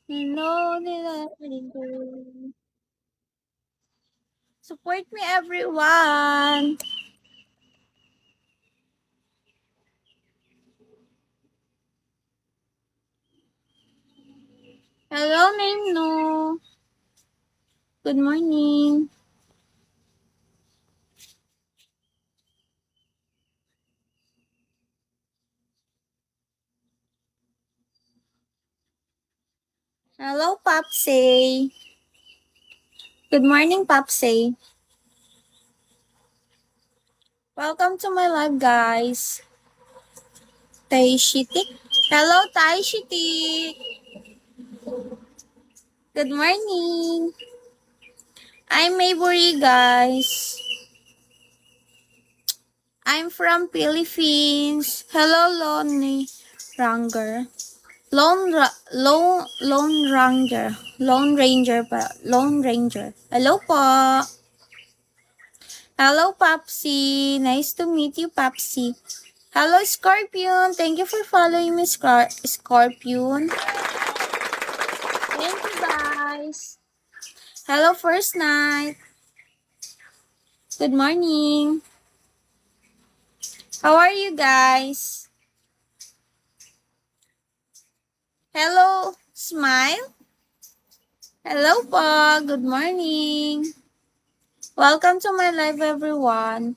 You know that I do. Support me, everyone. Hello, name no. Good morning. Hello, Popsy. Good morning, Popsy. Welcome to my live, guys. Taishitik. Hello, Taishitik. Good morning. I'm Maybury, guys. I'm from Philippines. Hello, Lonely Ranger. Lone Ranger. Lone Ranger pa. Lone Ranger. Hello po. Hello, Popsy. Nice to meet you, Popsy. Hello, Scorpion. Thank you for following me, Scorpion. Thank you, guys. Hello, First Night. Good morning. How are you guys? Hello, Smile. Hello po. Good morning. Welcome to my live, everyone.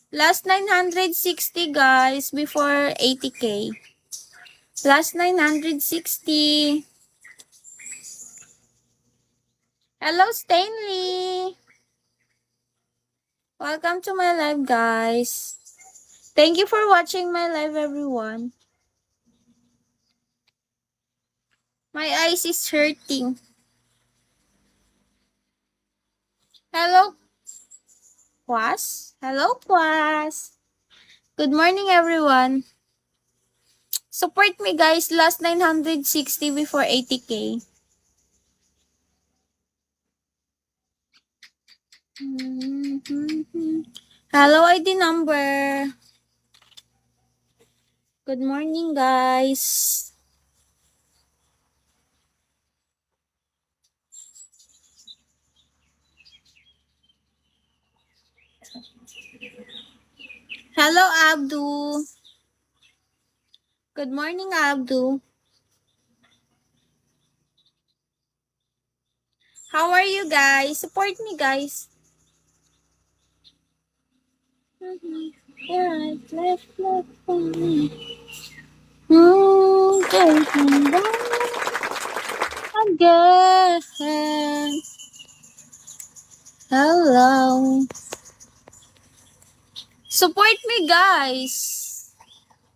Last 960, guys, before 80K. Last 960. Hello, Stanley. Welcome to my live, guys. Thank you for watching my live, everyone. My eyes is hurting. Hello, Kwas. Hello, Kwas. Good morning, everyone. Support me, guys. Last 960 before 80K. Hello, ID number. Good morning, guys. Hello, Abdu. Good morning, Abdu. How are you guys? Support me, guys. Right, left, again. Hello. Support me, guys.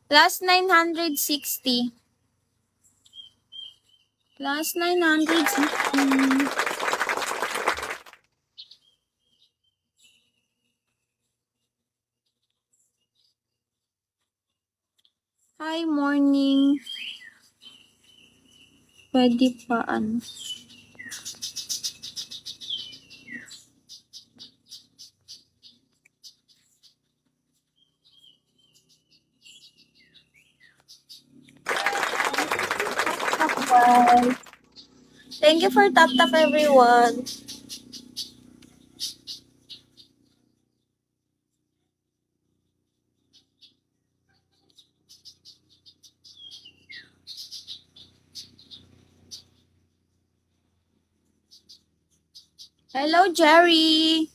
Last 960. Last 960. Hi, morning. Pwede pa ano. Bye. Thank you for tap everyone. Hello, Jerry.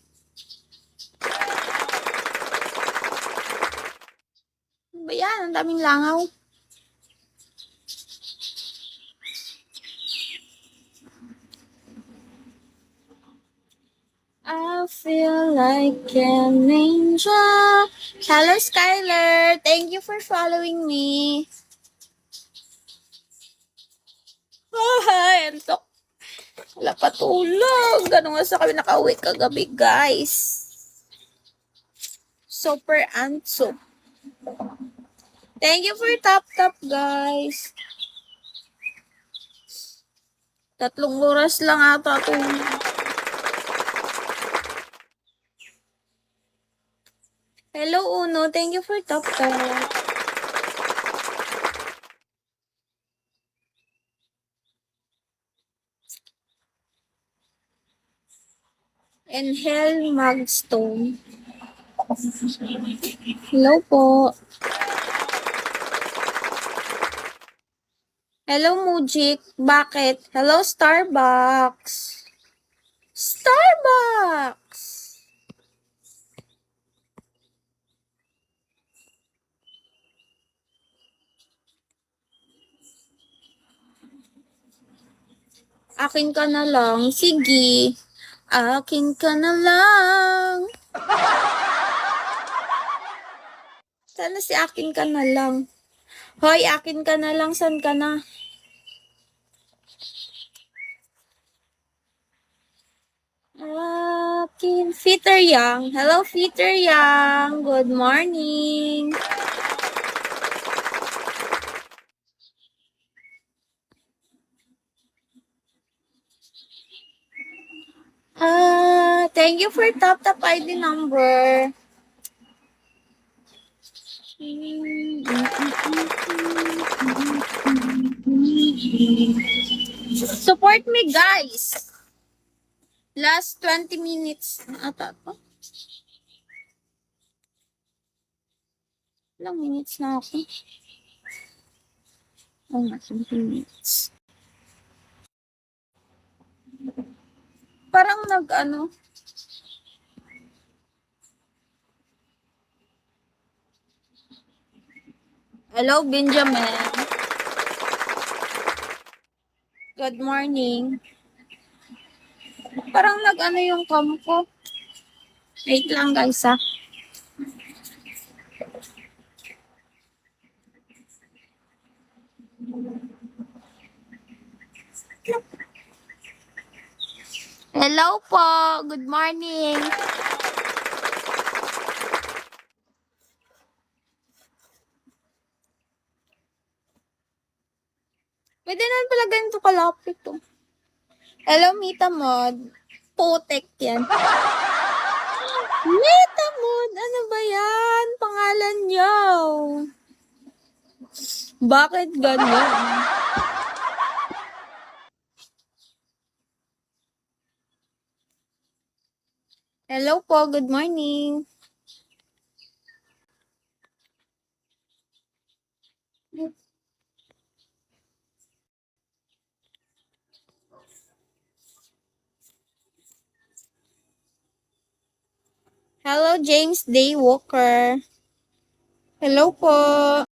Ba yan? Ang daming langaw. I feel like an angel. Hello, Skylar. Thank you for following me. Oh, hi. Antok. Wala pa tulog. Ganun nga sa kami nakauwi kagabi, guys. Super antsok. Thank you for tap, guys. 3 oras lang ata ito. Hello, Uno. Thank you for tap. Angel Magstone. Hello po. Hello, Mujik. Bakit? Hello, Starbucks. Starbucks! Akin ka na lang. Sige. Akin ka na lang. Sana si akin ka na lang. Hoy, akin ka na lang. San ka na? Akin. Peter Yang. Hello, Peter Yang. Good morning. Thank you for tap ID number. Support me, guys. Last 20 minutes. Ata to. Ilang minutes na ako? Oh, 20 minutes. Parang nag-ano. Hello, Benjamin. Good morning. Parang nag-ano yung cam ko. Wait lang, guys, ha. Hello po. Good morning. Pwede naman pala ganito kalapit to. Hello, Mita Mod. Putek yan. Mita Mod, ano ba yan? Pangalan niyo. Bakit ganyan? Hello po, good morning. Hello, James Day Walker. Hello po.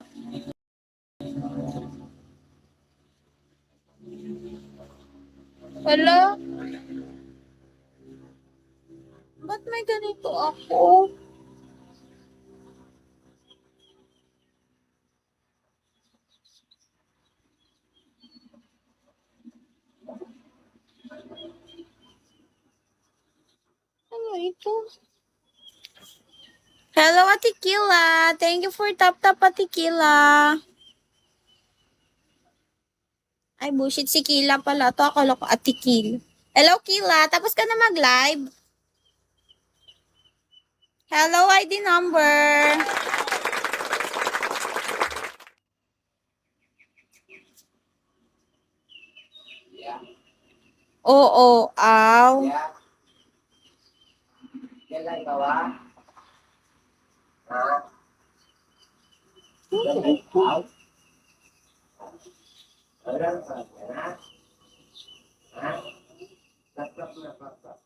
Hello? Ba't may ganito ako? Ano ito? Hello, Atikila. Thank you for tap, Atikila. Ay, bullshit. Si Kila pala. Ito akala ko Atikil. Hello, Kila. Tapos ka na mag-live? Hello, ID number. Oo, aw. Kailan ka ba? Ha? Orang ka na? Ha? Tatlak na tatlak.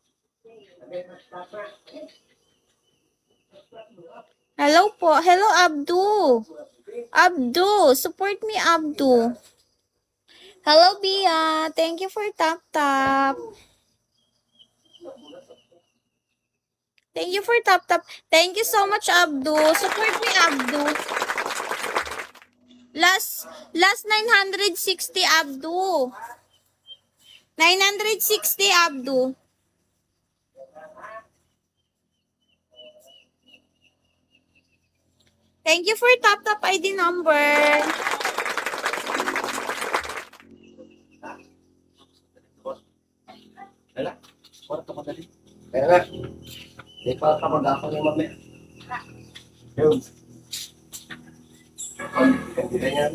Hello po. Hello, Abdu. Abdu. Support me, Abdu. Hello, Bia. Thank you for tap. Thank you for tap. Thank you so much, Abdu. Support me, Abdu. Last 960, Abdu. 960, Abdu. Thank you for tap ID number. Dala, kwarto ko dali. Kaya nga, di pa ka mag-ako ng mamaya. Yun. Hindi na yan.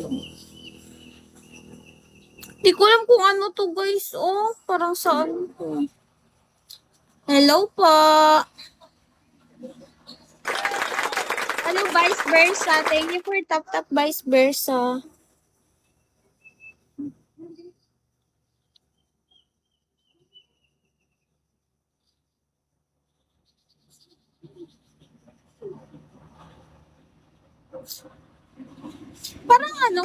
Di ko alam kung ano to, guys. Oh, parang saan to. Hello po. Hello, vice versa. Thank you for tap vice versa. Parang ano?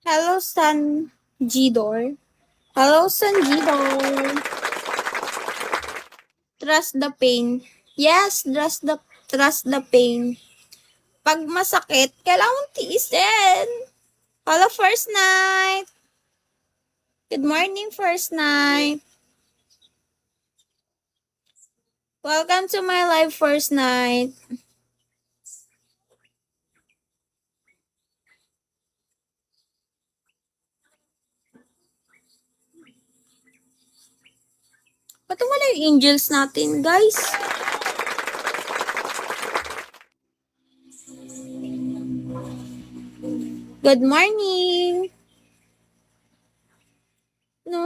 Hello, San Gidor. Hello, San Gidor. Trust the pain. Yes, trust the pain. Pag masakit, kailangan tiisin. Hello, first night. Good morning, first night. Welcome to my live first night. Ba't wala yung angels natin, guys? Good morning. No.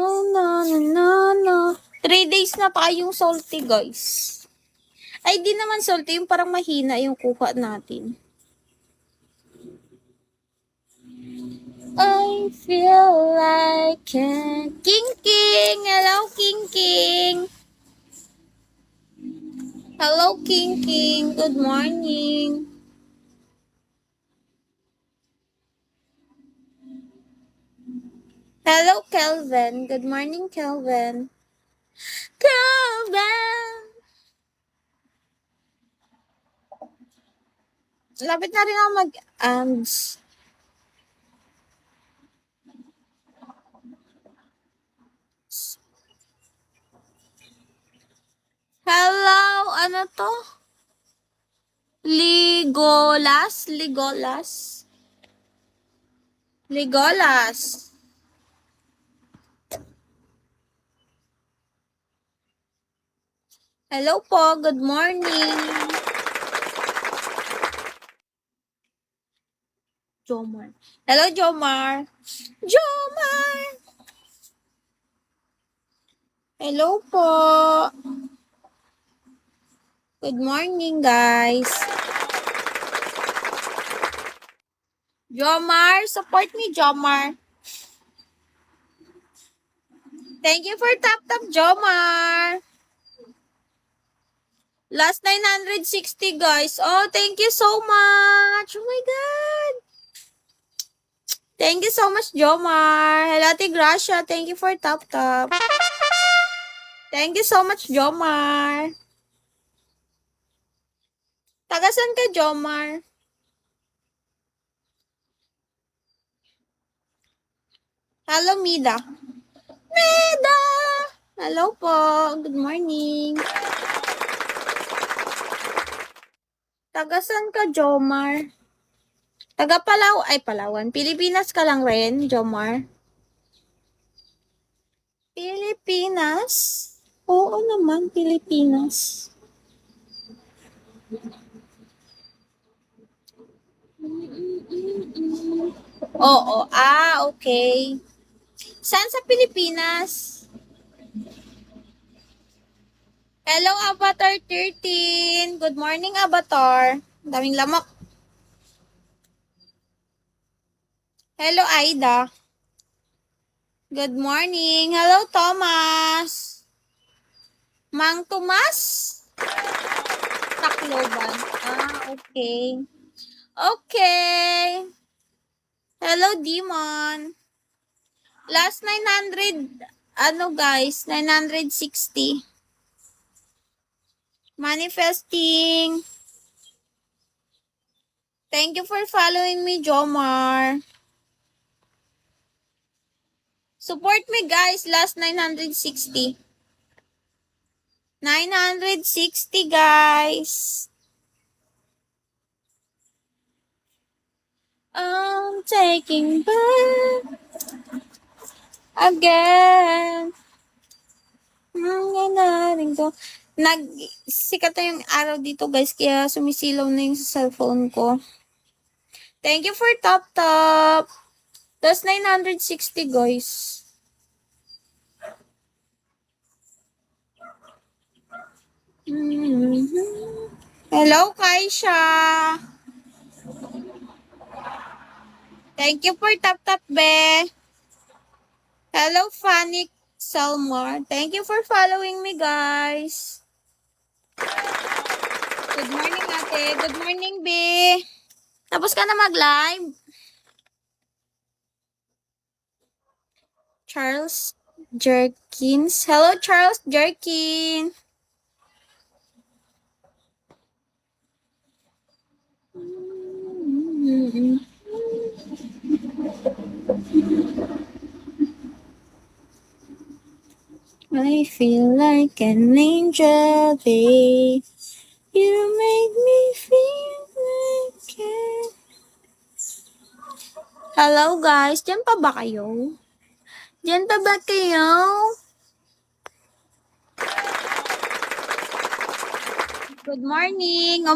3 days na tayong salty, guys. Ay, di naman salty. Yung parang mahina yung kuha natin. I feel like King King. Hello, King King. Hello, King King. Good morning. Hello, Kelvin. Good morning, Kelvin. Kelvin! Lapit na rin ako mag-AMS. Hello, ano to? Ligolas? Hello po, good morning. Jomar. Hello, Jomar. Jomar! Hello po. Good morning, guys. Jomar, support me, Jomar. Thank you for tap, Jomar. Last 960, guys. Oh, thank you so much. Oh my God. Thank you so much, Jomar. Hello, Ate Gracia. Thank you for tap. Thank you so much, Jomar. Tagasan ka, Jomar? Hello, Mida. Mida! Hello po. Good morning. Tagasan ka, Jomar? Taga Palawan. Pilipinas ka lang rin, Jomar? Pilipinas? Oo naman, Pilipinas. Oo. Okay. Saan sa Pilipinas? Hello, Avatar 13. Good morning, Avatar. Daming lamok. Hello, Aida. Good morning. Hello, Thomas. Mang Tomas? Tacloban. Okay. Okay. Hello, Demon. Last 900, guys, 960. Manifesting. Thank you for following me, Jomar. Support me, guys, last 960. 960, guys. I'm taking back again. Nangyanaring to. Sikat na yung araw dito, guys, kaya sumisilaw na yung sa cellphone ko. Thank you for top top. That's 960, guys. Hello, Kaisha. Thank you for top top, be. Hello, Fanny Salmar. Thank you for following me, guys. Good morning, ate. Good morning, be. Tapos ka na mag-live? Charles Jerkins. Hello, Charles Jerkin. I feel like an angel, babe. You make me feel like it. Hello, guys. Diyan pa ba kayo? Diyan pa ba kayo? Good morning.